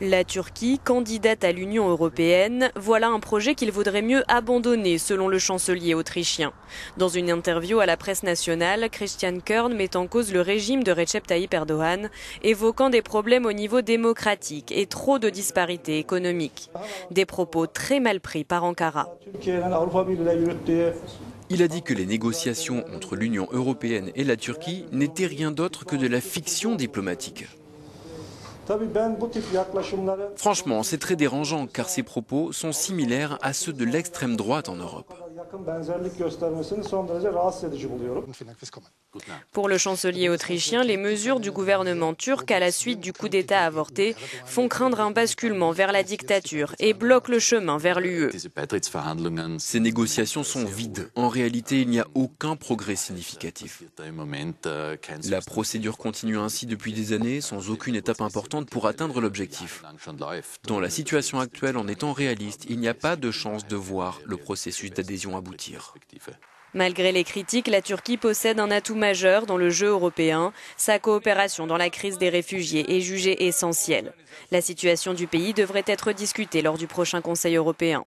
La Turquie, candidate à l'Union européenne, voilà un projet qu'il vaudrait mieux abandonner, selon le chancelier autrichien. Dans une interview à la presse nationale, Christian Kern met en cause le régime de Recep Tayyip Erdogan, évoquant des problèmes au niveau démocratique et trop de disparités économiques. Des propos très mal pris par Ankara. Il a dit que les négociations entre l'Union européenne et la Turquie n'étaient rien d'autre que de la fiction diplomatique. Franchement, c'est très dérangeant car ces propos sont similaires à ceux de l'extrême droite en Europe. Pour le chancelier autrichien, les mesures du gouvernement turc à la suite du coup d'État avorté font craindre un basculement vers la dictature et bloquent le chemin vers l'UE. Ces négociations sont vides. En réalité, il n'y a aucun progrès significatif. La procédure continue ainsi depuis des années, sans aucune étape importante pour atteindre l'objectif. Dans la situation actuelle, en étant réaliste, il n'y a pas de chance de voir le processus d'adhésion aboutir. Malgré les critiques, la Turquie possède un atout majeur dans le jeu européen. Sa coopération dans la crise des réfugiés est jugée essentielle. La situation du pays devrait être discutée lors du prochain Conseil européen.